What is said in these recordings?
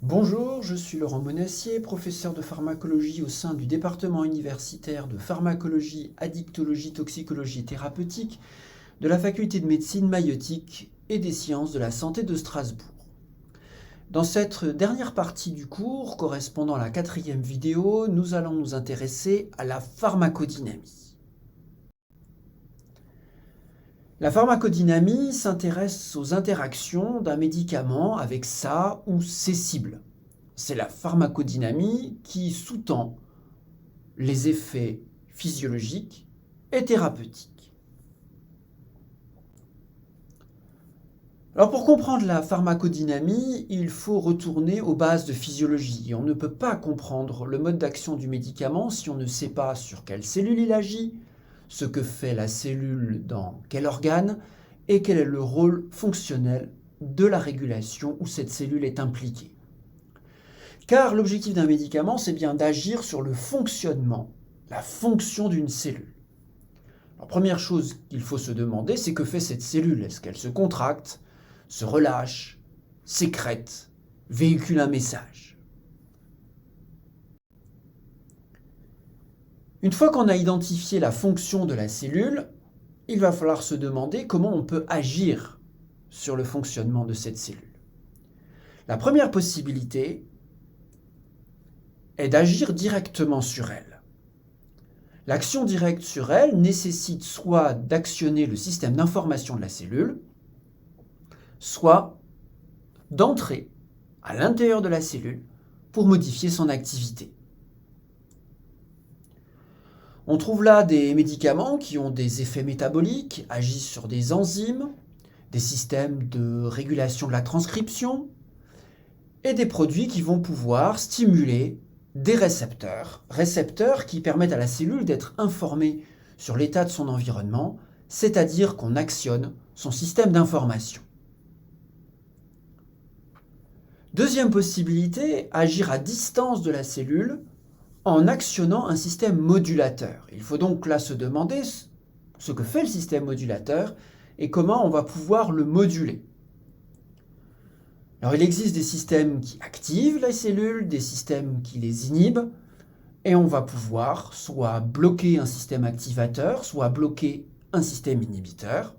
Bonjour, je suis Laurent Bonassier, professeur de pharmacologie au sein du département universitaire de pharmacologie, addictologie, toxicologie et thérapeutique de la faculté de médecine maïeutique et des sciences de la santé de Strasbourg. Dans cette dernière partie du cours, correspondant à la quatrième vidéo, nous allons nous intéresser à la pharmacodynamie. La pharmacodynamie s'intéresse aux interactions d'un médicament avec sa ou ses cibles. C'est la pharmacodynamie qui sous-tend les effets physiologiques et thérapeutiques. Alors pour comprendre la pharmacodynamie, il faut retourner aux bases de physiologie. Et on ne peut pas comprendre le mode d'action du médicament si on ne sait pas sur quelle cellule il agit, ce que fait la cellule dans quel organe et quel est le rôle fonctionnel de la régulation où cette cellule est impliquée. Car l'objectif d'un médicament, c'est bien d'agir sur le fonctionnement, la fonction d'une cellule. La première chose qu'il faut se demander, c'est que fait cette cellule? Est-ce qu'elle se contracte, se relâche, sécrète, véhicule un message? Une fois qu'on a identifié la fonction de la cellule, il va falloir se demander comment on peut agir sur le fonctionnement de cette cellule. La première possibilité est d'agir directement sur elle. L'action directe sur elle nécessite soit d'actionner le système d'information de la cellule, soit d'entrer à l'intérieur de la cellule pour modifier son activité. On trouve là des médicaments qui ont des effets métaboliques, agissent sur des enzymes, des systèmes de régulation de la transcription et des produits qui vont pouvoir stimuler des récepteurs qui permettent à la cellule d'être informée sur l'état de son environnement, c'est-à-dire qu'on actionne son système d'information. Deuxième possibilité, agir à distance de la cellule en actionnant un système modulateur. Il faut donc là se demander ce que fait le système modulateur et comment on va pouvoir le moduler. Alors il existe des systèmes qui activent les cellules, des systèmes qui les inhibent, et on va pouvoir soit bloquer un système activateur, soit bloquer un système inhibiteur.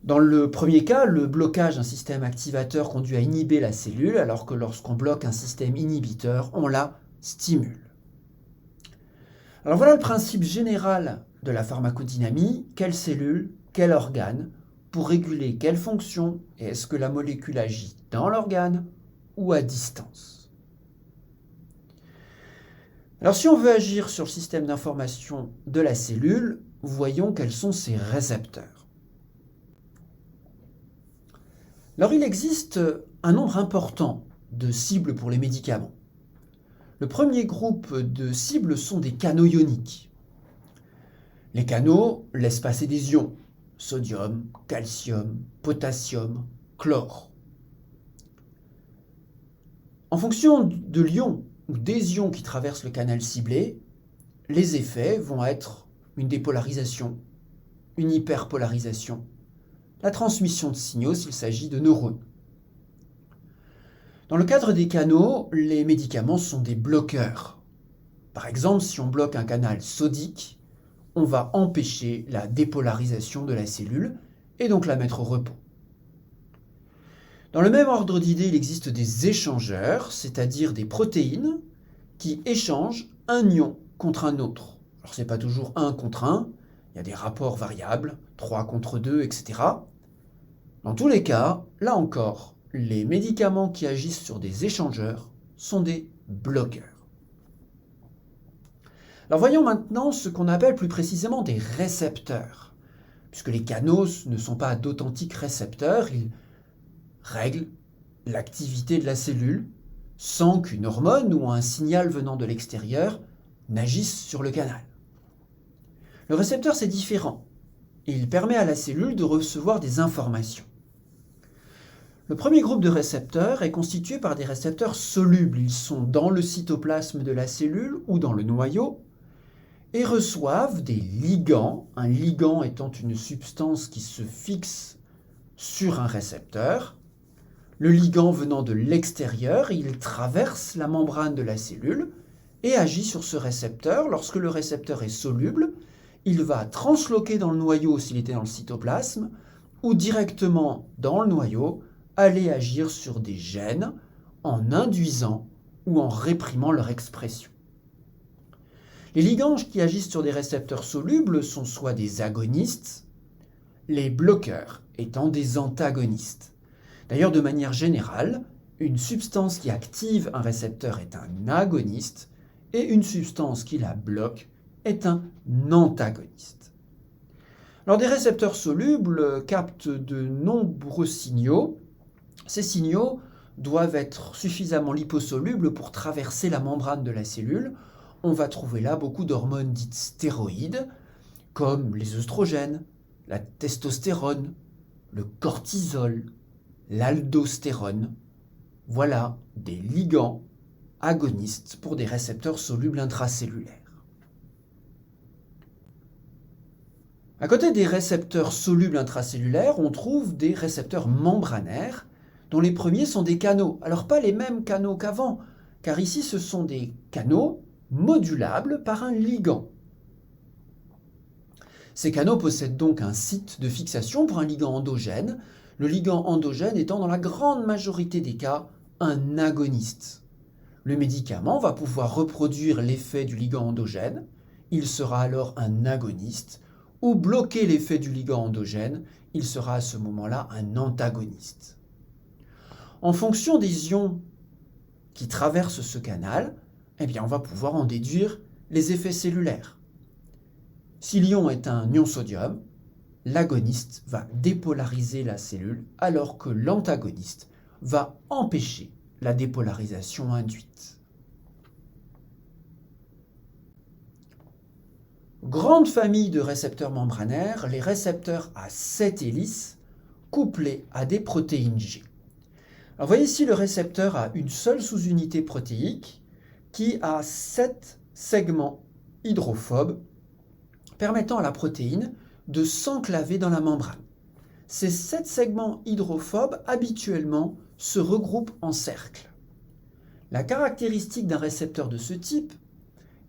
Dans le premier cas, le blocage d'un système activateur conduit à inhiber la cellule, alors que lorsqu'on bloque un système inhibiteur, on la stimule. Alors voilà le principe général de la pharmacodynamie. Quelle cellule, quel organe, pour réguler quelle fonction, et est-ce que la molécule agit dans l'organe ou à distance? Alors si on veut agir sur le système d'information de la cellule, voyons quels sont ses récepteurs. Alors il existe un nombre important de cibles pour les médicaments. Le premier groupe de cibles sont des canaux ioniques. Les canaux laissent passer des ions, sodium, calcium, potassium, chlore. En fonction de l'ion ou des ions qui traversent le canal ciblé, les effets vont être une dépolarisation, une hyperpolarisation, la transmission de signaux s'il s'agit de neurones. Dans le cadre des canaux, les médicaments sont des bloqueurs. Par exemple, si on bloque un canal sodique, on va empêcher la dépolarisation de la cellule et donc la mettre au repos. Dans le même ordre d'idée, il existe des échangeurs, c'est-à-dire des protéines qui échangent un ion contre un autre. Alors ce n'est pas toujours 1 contre 1, il y a des rapports variables, 3 contre 2, etc. Dans tous les cas, là encore, les médicaments qui agissent sur des échangeurs sont des bloqueurs. Alors voyons maintenant ce qu'on appelle plus précisément des récepteurs. Puisque les canaux ne sont pas d'authentiques récepteurs, ils règlent l'activité de la cellule sans qu'une hormone ou un signal venant de l'extérieur n'agisse sur le canal. Le récepteur, c'est différent. Il permet à la cellule de recevoir des informations. Le premier groupe de récepteurs est constitué par des récepteurs solubles. Ils sont dans le cytoplasme de la cellule ou dans le noyau et reçoivent des ligands, un ligand étant une substance qui se fixe sur un récepteur. Le ligand venant de l'extérieur, il traverse la membrane de la cellule et agit sur ce récepteur. Lorsque le récepteur est soluble, il va transloquer dans le noyau s'il était dans le cytoplasme, ou directement dans le noyau, aller agir sur des gènes en induisant ou en réprimant leur expression. Les ligands qui agissent sur des récepteurs solubles sont soit des agonistes, les bloqueurs étant des antagonistes. D'ailleurs, de manière générale, une substance qui active un récepteur est un agoniste et une substance qui la bloque est un antagoniste. Alors, des récepteurs solubles captent de nombreux signaux. Ces signaux doivent être suffisamment liposolubles pour traverser la membrane de la cellule. On va trouver là beaucoup d'hormones dites stéroïdes, comme les œstrogènes, la testostérone, le cortisol, l'aldostérone. Voilà des ligands agonistes pour des récepteurs solubles intracellulaires. À côté des récepteurs solubles intracellulaires, on trouve des récepteurs membranaires, dont les premiers sont des canaux. Alors pas les mêmes canaux qu'avant, car ici ce sont des canaux modulables par un ligand. Ces canaux possèdent donc un site de fixation pour un ligand endogène, le ligand endogène étant dans la grande majorité des cas un agoniste. Le médicament va pouvoir reproduire l'effet du ligand endogène, il sera alors un agoniste, ou bloquer l'effet du ligand endogène, il sera à ce moment-là un antagoniste. En fonction des ions qui traversent ce canal, on va pouvoir en déduire les effets cellulaires. Si l'ion est un ion sodium, l'agoniste va dépolariser la cellule alors que l'antagoniste va empêcher la dépolarisation induite. Grande famille de récepteurs membranaires, les récepteurs à 7 hélices couplés à des protéines G. Alors, vous voyez ici le récepteur a une seule sous-unité protéique qui a 7 segments hydrophobes permettant à la protéine de s'enclaver dans la membrane. Ces 7 segments hydrophobes habituellement se regroupent en cercle. La caractéristique d'un récepteur de ce type,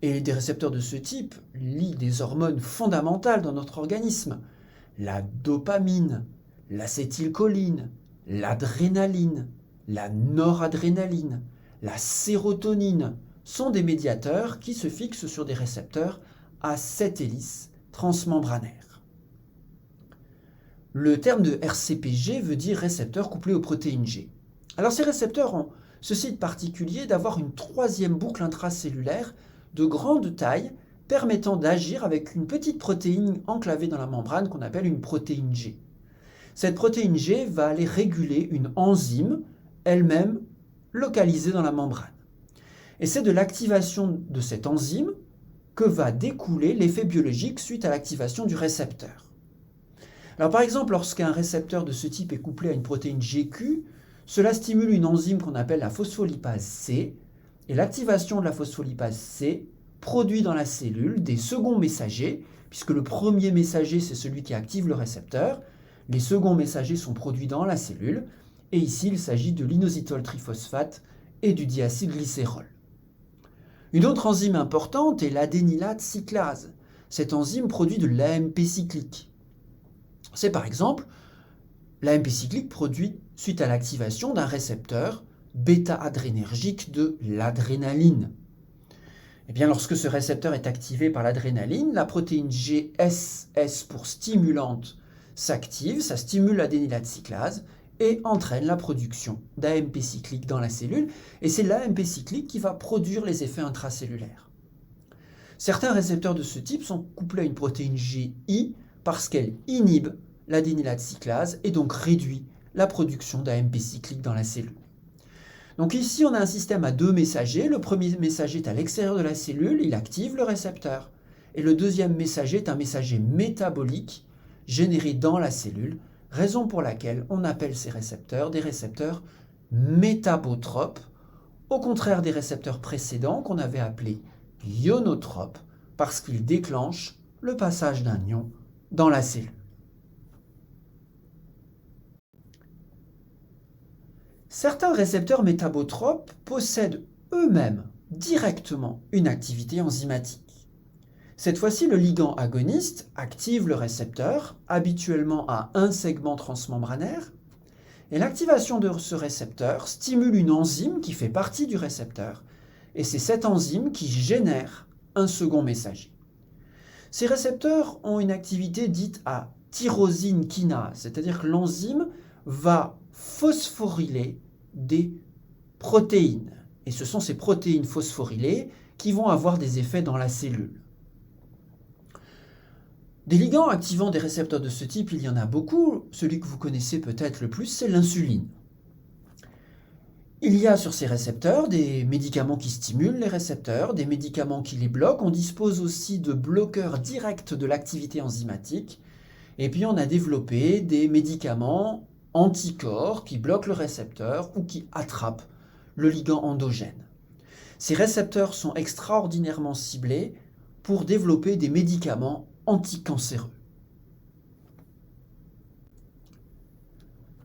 et des récepteurs de ce type lient des hormones fondamentales dans notre organisme, la dopamine, l'acétylcholine, l'adrénaline, la noradrénaline, la sérotonine, sont des médiateurs qui se fixent sur des récepteurs à 7 hélices transmembranaires. Le terme de RCPG veut dire récepteur couplé aux protéines G. Alors ces récepteurs ont ceci de particulier d'avoir une troisième boucle intracellulaire de grande taille permettant d'agir avec une petite protéine enclavée dans la membrane qu'on appelle une protéine G. Cette protéine G va aller réguler une enzyme, elle-même localisée dans la membrane. Et c'est de l'activation de cette enzyme que va découler l'effet biologique suite à l'activation du récepteur. Alors par exemple, lorsqu'un récepteur de ce type est couplé à une protéine GQ, cela stimule une enzyme qu'on appelle la phospholipase C, et l'activation de la phospholipase C produit dans la cellule des seconds messagers, puisque le premier messager c'est celui qui active le récepteur, les seconds messagers sont produits dans la cellule, et ici il s'agit de l'inositol triphosphate et du diacylglycérol. Une autre enzyme importante est l'adénylate cyclase. Cette enzyme produit de l'AMP cyclique. C'est par exemple l'AMP cyclique produit suite à l'activation d'un récepteur bêta-adrénergique de l'adrénaline. Lorsque ce récepteur est activé par l'adrénaline, la protéine GSS pour stimulante s'active, ça stimule l'adénylate cyclase et entraîne la production d'AMP cyclique dans la cellule, et c'est l'AMP cyclique qui va produire les effets intracellulaires. Certains récepteurs de ce type sont couplés à une protéine GI parce qu'elle inhibe l'adénylate cyclase et donc réduit la production d'AMP cyclique dans la cellule. Donc ici, on a un système à 2 messagers. Le premier messager est à l'extérieur de la cellule, il active le récepteur. Et le deuxième messager est un messager métabolique généré dans la cellule, raison pour laquelle on appelle ces récepteurs des récepteurs métabotropes, au contraire des récepteurs précédents qu'on avait appelés ionotropes, parce qu'ils déclenchent le passage d'un ion dans la cellule. Certains récepteurs métabotropes possèdent eux-mêmes directement une activité enzymatique. Cette fois-ci, le ligand agoniste active le récepteur, habituellement à un segment transmembranaire, et l'activation de ce récepteur stimule une enzyme qui fait partie du récepteur, et c'est cette enzyme qui génère un second messager. Ces récepteurs ont une activité dite à tyrosine kinase, c'est-à-dire que l'enzyme va phosphoryler des protéines. Et ce sont ces protéines phosphorylées qui vont avoir des effets dans la cellule. Des ligands activant des récepteurs de ce type, il y en a beaucoup. Celui que vous connaissez peut-être le plus, c'est l'insuline. Il y a sur ces récepteurs des médicaments qui stimulent les récepteurs, des médicaments qui les bloquent. On dispose aussi de bloqueurs directs de l'activité enzymatique. Et puis on a développé des médicaments anticorps qui bloquent le récepteur ou qui attrapent le ligand endogène. Ces récepteurs sont extraordinairement ciblés pour développer des médicaments anticancéreux.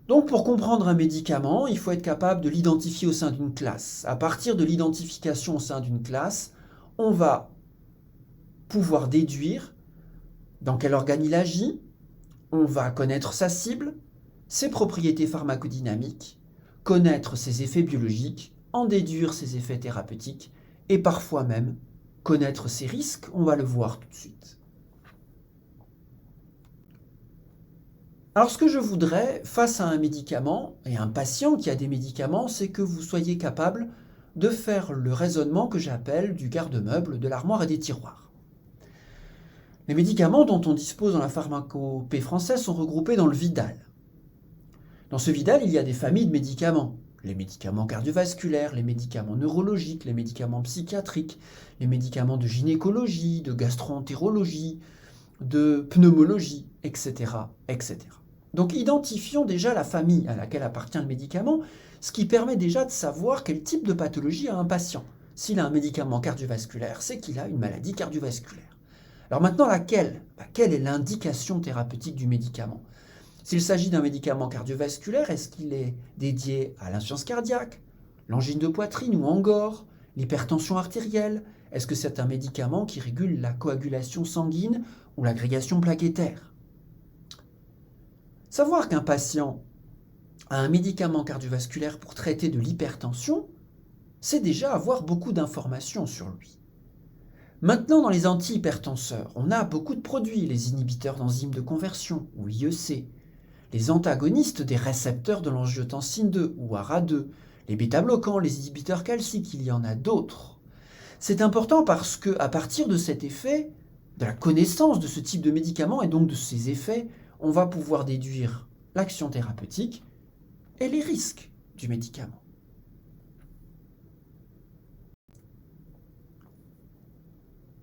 Donc pour comprendre un médicament, il faut être capable de l'identifier au sein d'une classe. À partir de l'identification au sein d'une classe, on va pouvoir déduire dans quel organe il agit, on va connaître sa cible, ses propriétés pharmacodynamiques, connaître ses effets biologiques, en déduire ses effets thérapeutiques et parfois même connaître ses risques, on va le voir tout de suite. Alors ce que je voudrais face à un médicament et un patient qui a des médicaments, c'est que vous soyez capable de faire le raisonnement que j'appelle du garde-meuble, de l'armoire et des tiroirs. Les médicaments dont on dispose dans la pharmacopée française sont regroupés dans le Vidal. Dans ce Vidal, il y a des familles de médicaments. Les médicaments cardiovasculaires, les médicaments neurologiques, les médicaments psychiatriques, les médicaments de gynécologie, de gastroentérologie, de pneumologie, etc., etc. Donc identifions déjà la famille à laquelle appartient le médicament, ce qui permet déjà de savoir quel type de pathologie a un patient. S'il a un médicament cardiovasculaire, c'est qu'il a une maladie cardiovasculaire. Alors maintenant, laquelle ? Quelle est l'indication thérapeutique du médicament ? S'il s'agit d'un médicament cardiovasculaire, est-ce qu'il est dédié à l'insuffisance cardiaque, l'angine de poitrine ou encore l'hypertension artérielle ? Est-ce que c'est un médicament qui régule la coagulation sanguine ou l'agrégation plaquettaire ? Savoir qu'un patient a un médicament cardiovasculaire pour traiter de l'hypertension, c'est déjà avoir beaucoup d'informations sur lui. Maintenant, dans les antihypertenseurs, on a beaucoup de produits, les inhibiteurs d'enzymes de conversion, ou IEC, les antagonistes des récepteurs de l'angiotensine 2, ou ARA2, les bêta-bloquants, les inhibiteurs calciques, il y en a d'autres. C'est important parce qu'à partir de cet effet, de la connaissance de ce type de médicament et donc de ses effets, on va pouvoir déduire l'action thérapeutique et les risques du médicament.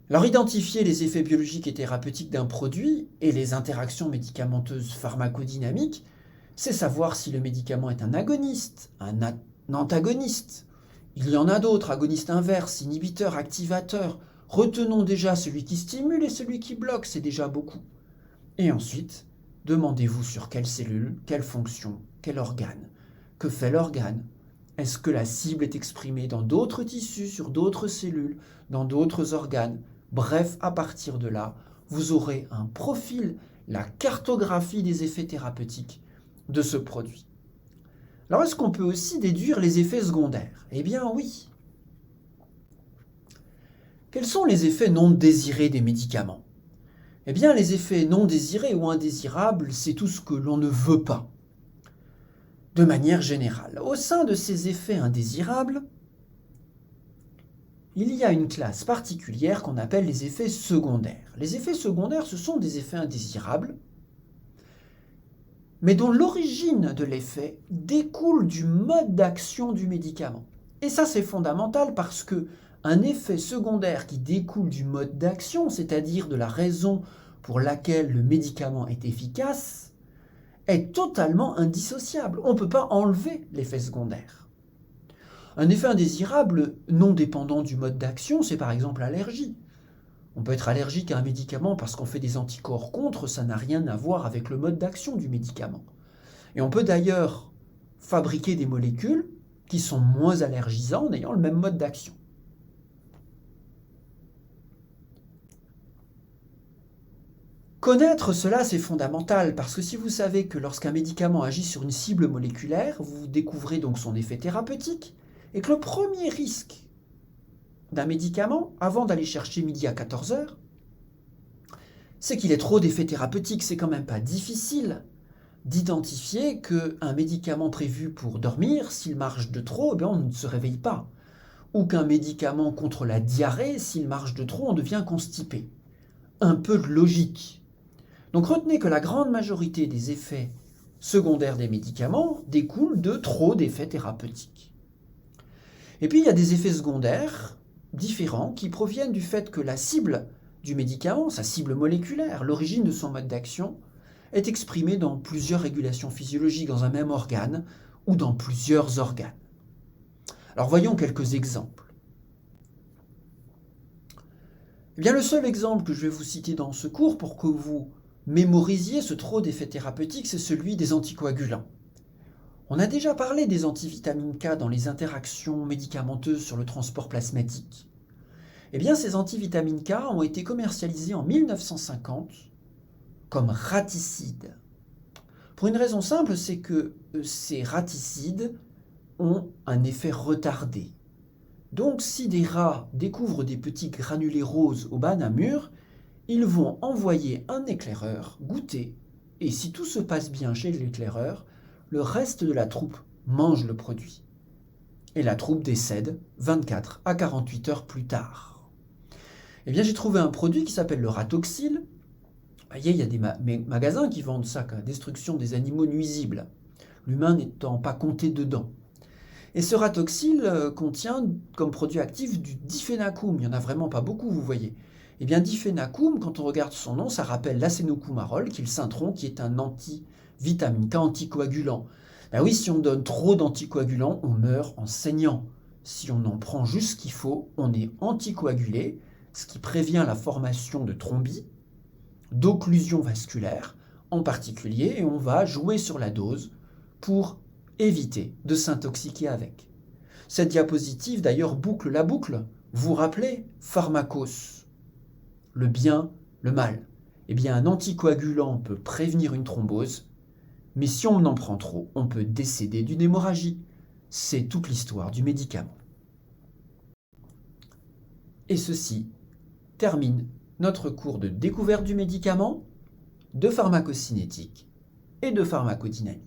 Alors identifier les effets biologiques et thérapeutiques d'un produit et les interactions médicamenteuses pharmacodynamiques, c'est savoir si le médicament est un agoniste, un antagoniste. Il y en a d'autres, agonistes inverses, inhibiteurs, activateurs. Retenons déjà celui qui stimule et celui qui bloque, c'est déjà beaucoup. Et ensuite, demandez-vous sur quelle cellule, quelle fonction, quel organe. Que fait l'organe ? Est-ce que la cible est exprimée dans d'autres tissus, sur d'autres cellules, dans d'autres organes ? Bref, à partir de là, vous aurez un profil, la cartographie des effets thérapeutiques de ce produit. Alors, est-ce qu'on peut aussi déduire les effets secondaires ? Eh bien oui. Quels sont les effets non désirés des médicaments ? Eh bien, les effets non désirés ou indésirables, c'est tout ce que l'on ne veut pas. De manière générale, au sein de ces effets indésirables, il y a une classe particulière qu'on appelle les effets secondaires. Les effets secondaires, ce sont des effets indésirables, mais dont l'origine de l'effet découle du mode d'action du médicament. Et ça, c'est fondamental parce que un effet secondaire qui découle du mode d'action, c'est-à-dire de la raison pour laquelle le médicament est efficace, est totalement indissociable. On ne peut pas enlever l'effet secondaire. Un effet indésirable non dépendant du mode d'action, c'est par exemple l'allergie. On peut être allergique à un médicament parce qu'on fait des anticorps contre, ça n'a rien à voir avec le mode d'action du médicament. Et on peut d'ailleurs fabriquer des molécules qui sont moins allergisantes en ayant le même mode d'action. Connaître cela, c'est fondamental, parce que si vous savez que lorsqu'un médicament agit sur une cible moléculaire, vous découvrez donc son effet thérapeutique, et que le premier risque d'un médicament, avant d'aller chercher midi à 14 heures, c'est qu'il ait trop d'effets thérapeutiques. C'est quand même pas difficile d'identifier qu'un médicament prévu pour dormir, s'il marche de trop, on ne se réveille pas. Ou qu'un médicament contre la diarrhée, s'il marche de trop, on devient constipé. Un peu de logique. Donc retenez que la grande majorité des effets secondaires des médicaments découlent de trop d'effets thérapeutiques. Et puis il y a des effets secondaires différents qui proviennent du fait que la cible du médicament, sa cible moléculaire, l'origine de son mode d'action, est exprimée dans plusieurs régulations physiologiques dans un même organe ou dans plusieurs organes. Alors voyons quelques exemples. Eh bien, le seul exemple que je vais vous citer dans ce cours pour que vous mémorisiez ce trop d'effets thérapeutiques, c'est celui des anticoagulants. On a déjà parlé des antivitamines K dans les interactions médicamenteuses sur le transport plasmatique. Eh bien, ces antivitamines K ont été commercialisés en 1950 comme raticides. Pour une raison simple, c'est que ces raticides ont un effet retardé. Donc, si des rats découvrent des petits granulés roses au bas d'un mur, ils vont envoyer un éclaireur goûter, et si tout se passe bien chez l'éclaireur, le reste de la troupe mange le produit. Et la troupe décède 24 à 48 heures plus tard. Eh bien, j'ai trouvé un produit qui s'appelle le Ratoxyl. Il y a des magasins qui vendent ça, la destruction des animaux nuisibles, l'humain n'étant pas compté dedans. Et ce Ratoxyl contient comme produit actif du diphénacum. Il n'y en a vraiment pas beaucoup, vous voyez. Eh bien, diphénacum, quand on regarde son nom, ça rappelle l'acénocumarol, qui est le cintron, qui est un antivitamine K anticoagulant. Ben oui, si on donne trop d'anticoagulants, on meurt en saignant. Si on en prend juste ce qu'il faut, on est anticoagulé, ce qui prévient la formation de thrombie, d'occlusion vasculaire en particulier, et on va jouer sur la dose pour éviter de s'intoxiquer avec. Cette diapositive d'ailleurs boucle la boucle. Vous vous rappelez pharmakos, le bien, le mal. Eh bien, un anticoagulant peut prévenir une thrombose, mais si on en prend trop, on peut décéder d'une hémorragie. C'est toute l'histoire du médicament. Et ceci termine notre cours de découverte du médicament, de pharmacocinétique et de pharmacodynamique.